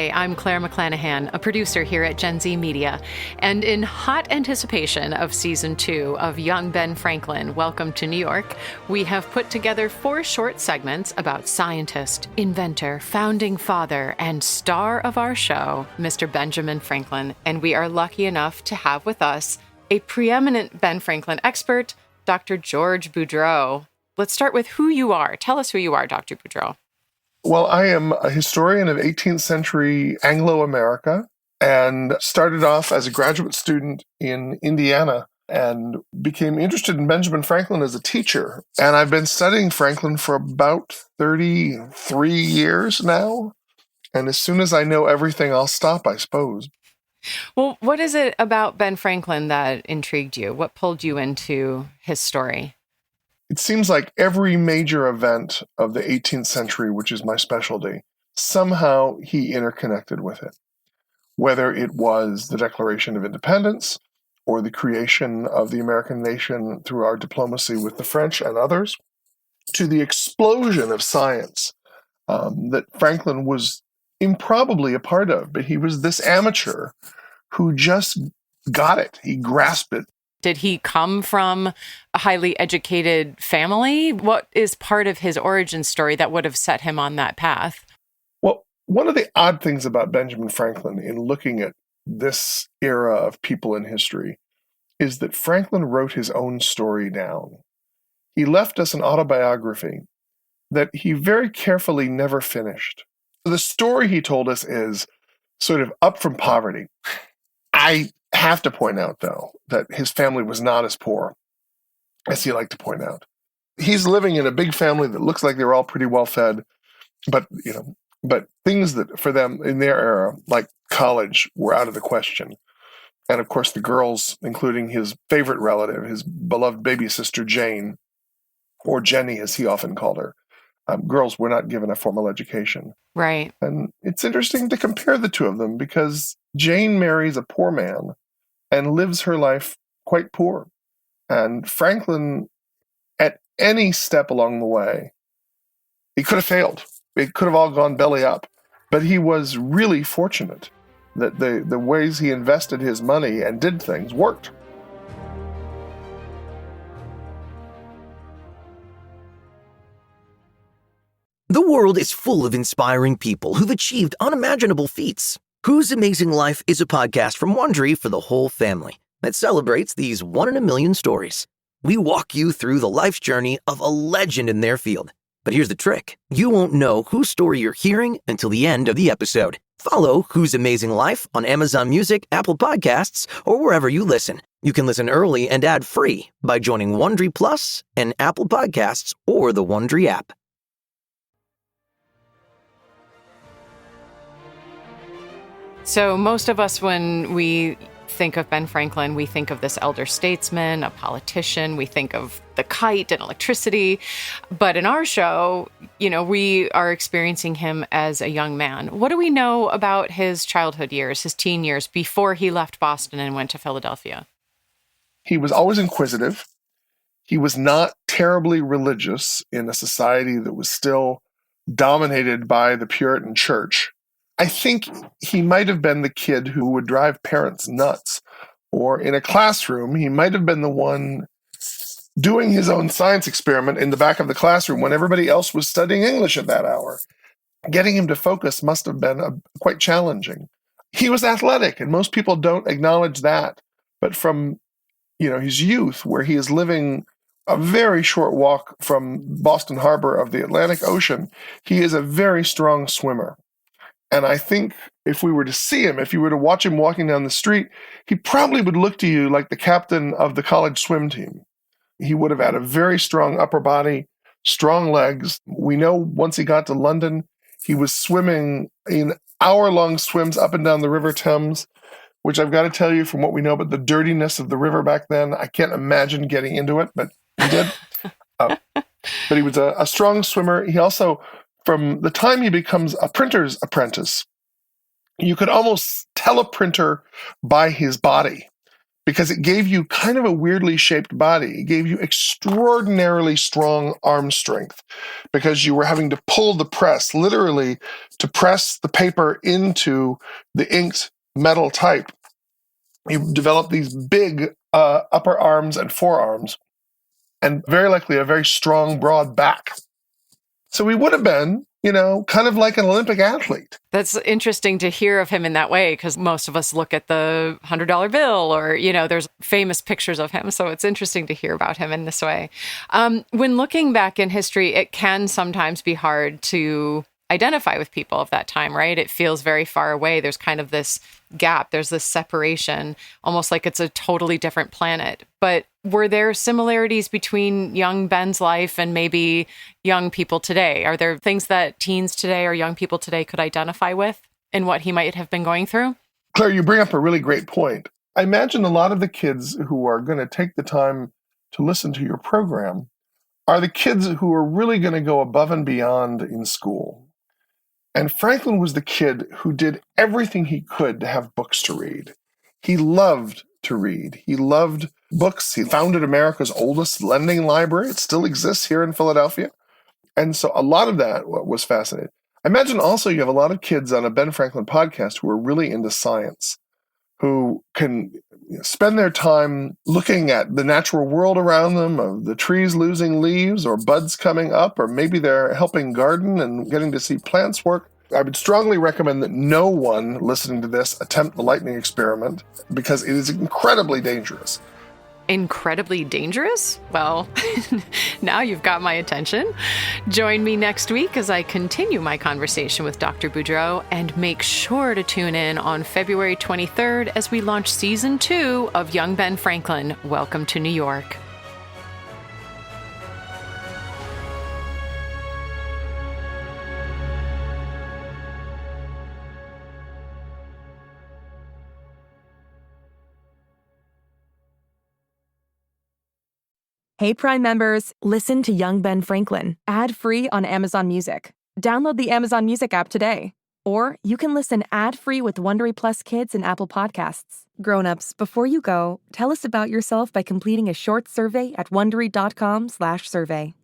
Hi, I'm Claire McClanahan, a producer here at Gen Z Media. And in hot anticipation of Season 2 of Young Ben Franklin, Welcome to New York, we have put together 4 short segments about scientist, inventor, founding father, and star of our show, Mr. Benjamin Franklin. And we are lucky enough to have with us a preeminent Ben Franklin expert, Dr. George Boudreau. Let's start with who you are. Tell us who you are, Dr. Boudreau. Well, I am a historian of 18th century Anglo-America and started off as a graduate student in Indiana and became interested in Benjamin Franklin as a teacher. And I've been studying Franklin for about 33 years now. And as soon as I know everything, I'll stop, I suppose. Well, what is it about Ben Franklin that intrigued you? What pulled you into his story? It seems like every major event of the 18th century, which is my specialty, somehow he interconnected with it. Whether it was the Declaration of Independence or the creation of the American nation through our diplomacy with the French and others, to the explosion of science that Franklin was improbably a part of, but he was this amateur who just got it. He grasped it. Did he come from a highly educated family? What is part of his origin story that would have set him on that path? Well, one of the odd things about Benjamin Franklin in looking at this era of people in history is that Franklin wrote his own story down. He left us an autobiography that he very carefully never finished. The story he told us is sort of up from poverty. I have to point out, though, that his family was not as poor as he liked to point out. He's living in a big family that looks like they're all pretty well fed, but things that for them in their era, like college, were out of the question. And of course, the girls, including his favorite relative, his beloved baby sister Jane, or Jenny as he often called her, girls were not given a formal education. Right. And it's interesting to compare the two of them because Jane marries a poor man and lives her life quite poor. And Franklin, at any step along the way, he could have failed. It could have all gone belly up. But he was really fortunate that the ways he invested his money and did things worked. The world is full of inspiring people who've achieved unimaginable feats. Whose Amazing Life is a podcast from Wondery for the whole family that celebrates these one-in-a-million stories. We walk you through the life's journey of a legend in their field. But here's the trick. You won't know whose story you're hearing until the end of the episode. Follow Whose Amazing Life on Amazon Music, Apple Podcasts, or wherever you listen. You can listen early and ad-free by joining Wondery Plus and Apple Podcasts or the Wondery app. So most of us, when we think of Ben Franklin, we think of this elder statesman, a politician, we think of the kite and electricity. But in our show, we are experiencing him as a young man. What do we know about his childhood years, his teen years, before he left Boston and went to Philadelphia? He was always inquisitive. He was not terribly religious in a society that was still dominated by the Puritan church. I think he might have been the kid who would drive parents nuts, or in a classroom, he might have been the one doing his own science experiment in the back of the classroom when everybody else was studying English at that hour. Getting him to focus must have been quite challenging. He was athletic, and most people don't acknowledge that. But from his youth, where he is living a very short walk from Boston Harbor of the Atlantic Ocean, he is a very strong swimmer. And I think if we were to see him, if you were to watch him walking down the street, he probably would look to you like the captain of the college swim team. He would have had a very strong upper body, strong legs. We know once he got to London, he was swimming in hour-long swims up and down the River Thames, which I've got to tell you from what we know about the dirtiness of the river back then, I can't imagine getting into it, but he did. But he was a strong swimmer. He also, from the time he becomes a printer's apprentice, you could almost tell a printer by his body because it gave you kind of a weirdly shaped body. It gave you extraordinarily strong arm strength because you were having to pull the press, literally, to press the paper into the inked metal type. You developed these big upper arms and forearms, and very likely a very strong, broad back. So he would have been, kind of like an Olympic athlete. That's interesting to hear of him in that way, because most of us look at the $100 bill or, there's famous pictures of him. So it's interesting to hear about him in this way. When looking back in history, it can sometimes be hard to identify with people of that time, right? It feels very far away. There's kind of this gap. There's this separation, almost like it's a totally different planet. But were there similarities between young Ben's life and maybe young people today? Are there things that teens today or young people today could identify with in what he might have been going through? Claire, you bring up a really great point. I imagine a lot of the kids who are going to take the time to listen to your program are the kids who are really going to go above and beyond in school. And Franklin was the kid who did everything he could to have books to read. He loved to read. He loved books. He founded America's oldest lending library. It still exists here in Philadelphia. And so a lot of that was fascinating. I imagine also you have a lot of kids on a Ben Franklin podcast who are really into science, who can spend their time looking at the natural world around them, of the trees losing leaves or buds coming up, or maybe they're helping garden and getting to see plants work. I would strongly recommend that no one listening to this attempt the lightning experiment because it is incredibly dangerous. Incredibly dangerous? Well, now you've got my attention. Join me next week as I continue my conversation with Dr. Boudreau, and make sure to tune in on February 23rd as we launch Season 2 of Young Ben Franklin, Welcome to New York. Hey, Prime members, listen to Young Ben Franklin, ad-free on Amazon Music. Download the Amazon Music app today. Or you can listen ad-free with Wondery Plus Kids and Apple Podcasts. Grown-ups, before you go, tell us about yourself by completing a short survey at Wondery.com/survey.